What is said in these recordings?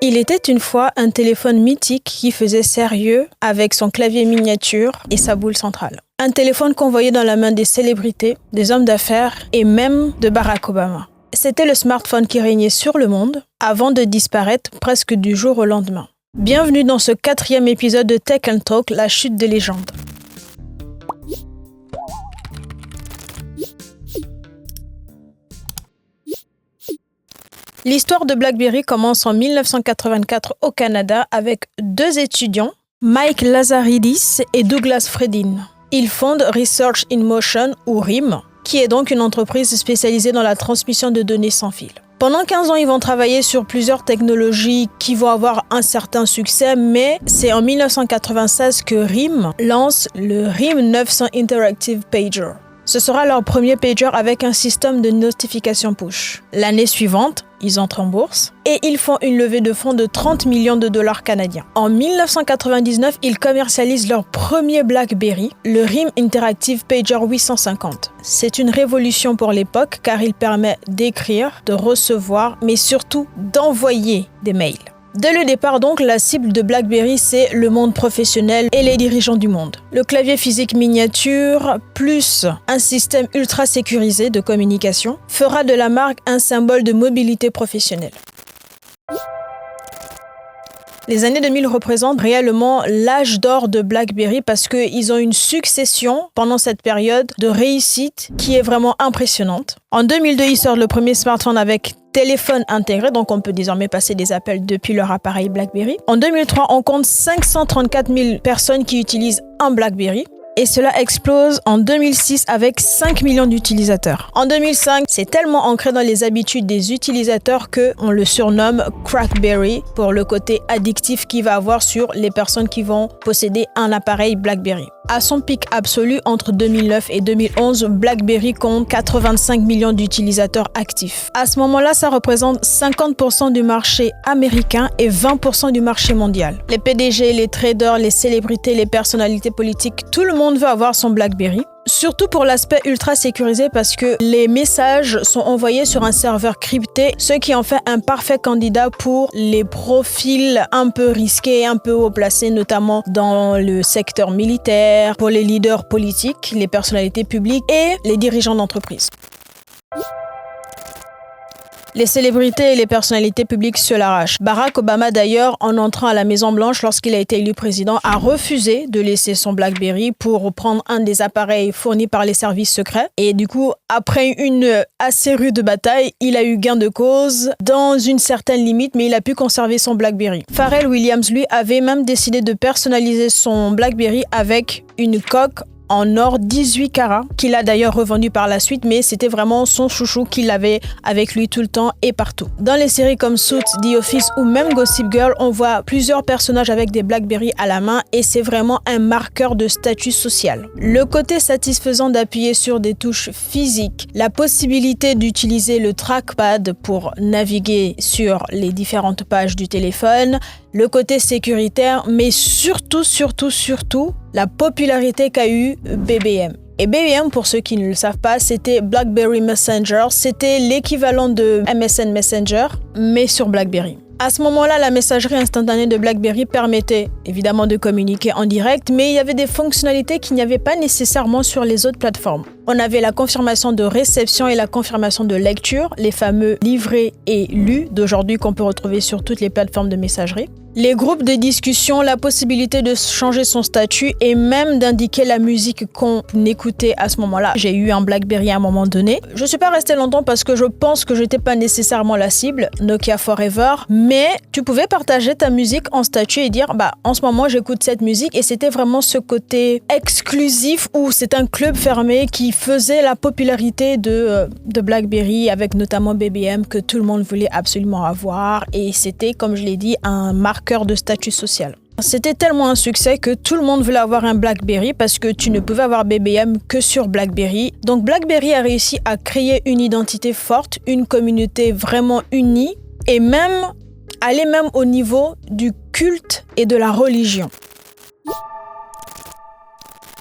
Il était une fois un téléphone mythique qui faisait sérieux avec son clavier miniature et sa boule centrale. Un téléphone qu'on voyait dans la main des célébrités, des hommes d'affaires et même de Barack Obama. C'était le smartphone qui régnait sur le monde avant de disparaître presque du jour au lendemain. Bienvenue dans ce 4e épisode de Tech & Talk, la chute des légendes. L'histoire de BlackBerry commence en 1984 au Canada avec 2 étudiants, Mike Lazaridis et Douglas Fredin. Ils fondent Research in Motion ou RIM, qui est donc une entreprise spécialisée dans la transmission de données sans fil. Pendant 15 ans, ils vont travailler sur plusieurs technologies qui vont avoir un certain succès, mais c'est en 1996 que RIM lance le RIM 900 Interactive Pager. Ce sera leur premier pager avec un système de notification push. L'année suivante, ils entrent en bourse et ils font une levée de fonds de 30 millions de dollars canadiens. En 1999, ils commercialisent leur premier BlackBerry, le RIM Interactive Pager 850. C'est une révolution pour l'époque car il permet d'écrire, de recevoir, mais surtout d'envoyer des mails. Dès le départ donc, la cible de BlackBerry, c'est le monde professionnel et les dirigeants du monde. Le clavier physique miniature, plus un système ultra sécurisé de communication, fera de la marque un symbole de mobilité professionnelle. Les années 2000 représentent réellement l'âge d'or de BlackBerry parce qu'ils ont une succession pendant cette période de réussite qui est vraiment impressionnante. En 2002, ils sortent le premier smartphone avec téléphone intégré, donc on peut désormais passer des appels depuis leur appareil BlackBerry. En 2003, on compte 534 000 personnes qui utilisent un BlackBerry. Et cela explose en 2006 avec 5 millions d'utilisateurs. En 2005, c'est tellement ancré dans les habitudes des utilisateurs qu'on le surnomme Crackberry pour le côté addictif qu'il va avoir sur les personnes qui vont posséder un appareil BlackBerry. À son pic absolu, entre 2009 et 2011, BlackBerry compte 85 millions d'utilisateurs actifs. À ce moment-là, ça représente 50% du marché américain et 20% du marché mondial. Les PDG, les traders, les célébrités, les personnalités politiques, tout le monde veut avoir son BlackBerry. Surtout pour l'aspect ultra sécurisé parce que les messages sont envoyés sur un serveur crypté, ce qui en fait un parfait candidat pour les profils un peu risqués, un peu haut placés, notamment dans le secteur militaire, pour les leaders politiques, les personnalités publiques et les dirigeants d'entreprise. Les célébrités et les personnalités publiques se l'arrachent. Barack Obama d'ailleurs, en entrant à la Maison-Blanche lorsqu'il a été élu président, a refusé de laisser son BlackBerry pour prendre un des appareils fournis par les services secrets. Et du coup, après une assez rude bataille, il a eu gain de cause dans une certaine limite, mais il a pu conserver son BlackBerry. Pharrell Williams, lui, avait même décidé de personnaliser son BlackBerry avec une coque en or 18 carats, qu'il a d'ailleurs revendu par la suite, mais c'était vraiment son chouchou qu'il avait avec lui tout le temps et partout. Dans les séries comme Suits, The Office ou même Gossip Girl, on voit plusieurs personnages avec des BlackBerry à la main et c'est vraiment un marqueur de statut social. Le côté satisfaisant d'appuyer sur des touches physiques, la possibilité d'utiliser le trackpad pour naviguer sur les différentes pages du téléphone, le côté sécuritaire, mais surtout, la popularité qu'a eu BBM. Et BBM, pour ceux qui ne le savent pas, c'était BlackBerry Messenger. C'était l'équivalent de MSN Messenger, mais sur BlackBerry. À ce moment-là, la messagerie instantanée de BlackBerry permettait évidemment de communiquer en direct, mais il y avait des fonctionnalités qu'il n'y avait pas nécessairement sur les autres plateformes. On avait la confirmation de réception et la confirmation de lecture, les fameux livrés et lus d'aujourd'hui qu'on peut retrouver sur toutes les plateformes de messagerie. Les groupes de discussion, la possibilité de changer son statut et même d'indiquer la musique qu'on écoutait à ce moment-là. J'ai eu un BlackBerry à un moment donné. Je ne suis pas restée longtemps parce que je pense que je n'étais pas nécessairement la cible, Nokia Forever, mais tu pouvais partager ta musique en statut et dire en ce moment j'écoute cette musique et c'était vraiment ce côté exclusif où c'est un club fermé qui faisait la popularité de BlackBerry avec notamment BBM que tout le monde voulait absolument avoir et c'était, comme je l'ai dit, un marqueur de statut social. C'était tellement un succès que tout le monde voulait avoir un BlackBerry parce que tu ne pouvais avoir BBM que sur BlackBerry. Donc BlackBerry a réussi à créer une identité forte, une communauté vraiment unie et même aller même au niveau du culte et de la religion.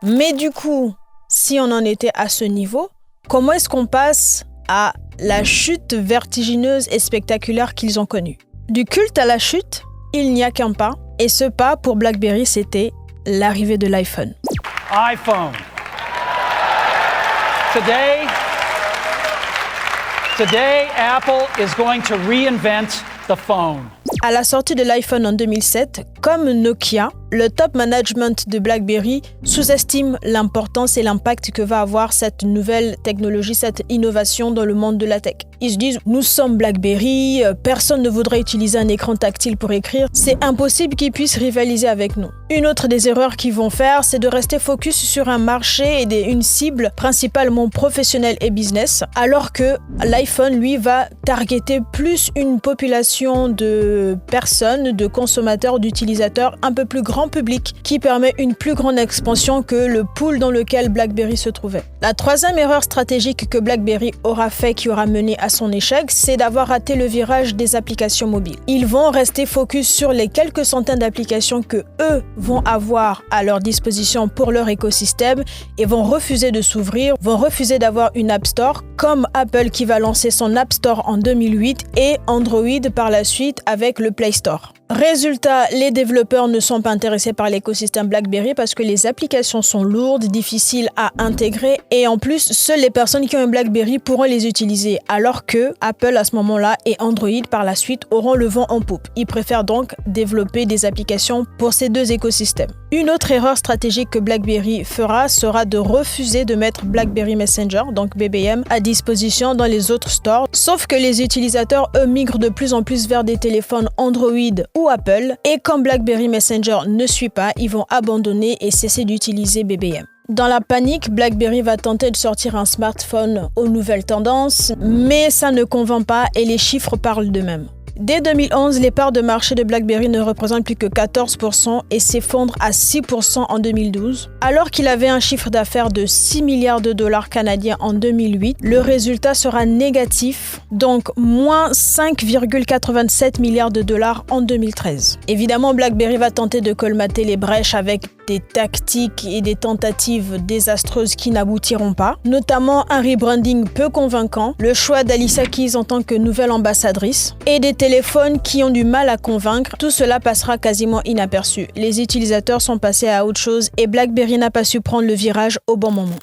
Mais du coup, si on en était à ce niveau, comment est-ce qu'on passe à la chute vertigineuse et spectaculaire qu'ils ont connue? Du culte à la chute, il n'y a qu'un pas. Et ce pas pour BlackBerry, c'était l'arrivée de l'iPhone. iPhone. Today, Apple is going to reinvent the phone. À la sortie de l'iPhone en 2007, comme Nokia, le top management de BlackBerry sous-estime l'importance et l'impact que va avoir cette nouvelle technologie, cette innovation dans le monde de la tech. Ils se disent, nous sommes BlackBerry, personne ne voudrait utiliser un écran tactile pour écrire, c'est impossible qu'ils puissent rivaliser avec nous. Une autre des erreurs qu'ils vont faire, c'est de rester focus sur un marché et une cible principalement professionnelle et business, alors que l'iPhone, lui, va targeter plus une population de personnes, de consommateurs, d'utilisateurs un peu plus grand public, qui permet une plus grande expansion que le pool dans lequel BlackBerry se trouvait. La troisième erreur stratégique que BlackBerry aura fait, qui aura mené à son échec, c'est d'avoir raté le virage des applications mobiles. Ils vont rester focus sur les quelques centaines d'applications que eux vont avoir à leur disposition pour leur écosystème et vont refuser de s'ouvrir, vont refuser d'avoir une App Store, comme Apple qui va lancer son App Store en 2008 et Android par la suite avec le Play Store. Résultat, les développeurs ne sont pas intéressés par l'écosystème BlackBerry parce que les applications sont lourdes, difficiles à intégrer et en plus, seules les personnes qui ont un BlackBerry pourront les utiliser alors que Apple à ce moment-là et Android par la suite auront le vent en poupe. Ils préfèrent donc développer des applications pour ces deux écosystèmes. Une autre erreur stratégique que BlackBerry fera sera de refuser de mettre BlackBerry Messenger, donc BBM, à disposition dans les autres stores, sauf que les utilisateurs, eux, migrent de plus en plus vers des téléphones Android ou Apple, et quand BlackBerry Messenger ne suit pas, ils vont abandonner et cesser d'utiliser BBM. Dans la panique, BlackBerry va tenter de sortir un smartphone aux nouvelles tendances, mais ça ne convainc pas et les chiffres parlent d'eux-mêmes. Dès 2011, les parts de marché de BlackBerry ne représentent plus que 14% et s'effondrent à 6% en 2012. Alors qu'il avait un chiffre d'affaires de 6 milliards de dollars canadiens en 2008, le résultat sera négatif, donc moins 5,87 milliards de dollars en 2013. Évidemment, BlackBerry va tenter de colmater les brèches avec des tactiques et des tentatives désastreuses qui n'aboutiront pas, notamment un rebranding peu convaincant, le choix d'Alicia Keys en tant que nouvelle ambassadrice et des téléphones qui ont du mal à convaincre. Tout cela passera quasiment inaperçu. Les utilisateurs sont passés à autre chose et BlackBerry n'a pas su prendre le virage au bon moment.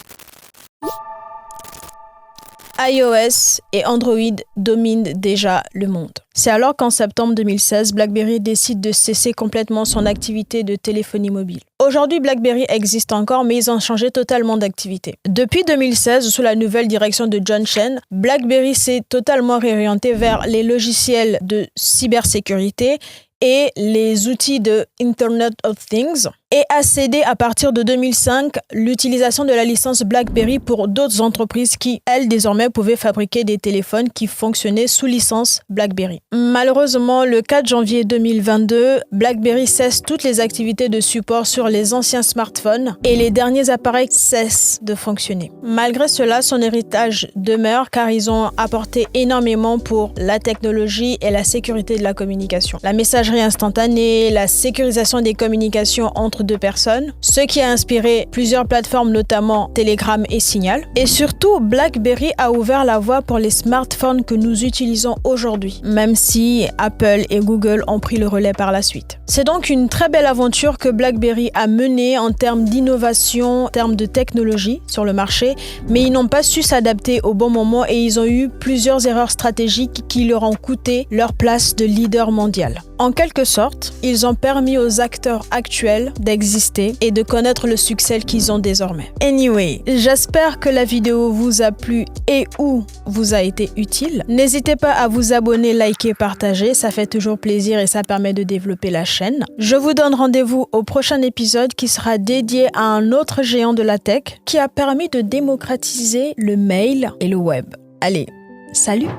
iOS et Android dominent déjà le monde. C'est alors qu'en septembre 2016, BlackBerry décide de cesser complètement son activité de téléphonie mobile. Aujourd'hui, BlackBerry existe encore, mais ils ont changé totalement d'activité. Depuis 2016, sous la nouvelle direction de John Chen, BlackBerry s'est totalement réorienté vers les logiciels de cybersécurité et les outils de Internet of Things, et a cédé à partir de 2005 l'utilisation de la licence BlackBerry pour d'autres entreprises qui, elles, désormais pouvaient fabriquer des téléphones qui fonctionnaient sous licence BlackBerry. Malheureusement, le 4 janvier 2022, BlackBerry cesse toutes les activités de support sur les anciens smartphones et les derniers appareils cessent de fonctionner. Malgré cela, son héritage demeure car ils ont apporté énormément pour la technologie et la sécurité de la communication. La messagerie instantanée, la sécurisation des communications entre deux personnes, ce qui a inspiré plusieurs plateformes, notamment Telegram et Signal. Et surtout, BlackBerry a ouvert la voie pour les smartphones que nous utilisons aujourd'hui, même si Apple et Google ont pris le relais par la suite. C'est donc une très belle aventure que BlackBerry a menée en termes d'innovation, en termes de technologie sur le marché, mais ils n'ont pas su s'adapter au bon moment et ils ont eu plusieurs erreurs stratégiques qui leur ont coûté leur place de leader mondial. En quelque sorte, ils ont permis aux acteurs actuels d'exister et de connaître le succès qu'ils ont désormais. Anyway, j'espère que la vidéo vous a plu et ou vous a été utile. N'hésitez pas à vous abonner, liker, partager, ça fait toujours plaisir et ça permet de développer la chaîne. Je vous donne rendez-vous au prochain épisode qui sera dédié à un autre géant de la tech qui a permis de démocratiser le mail et le web. Allez, salut!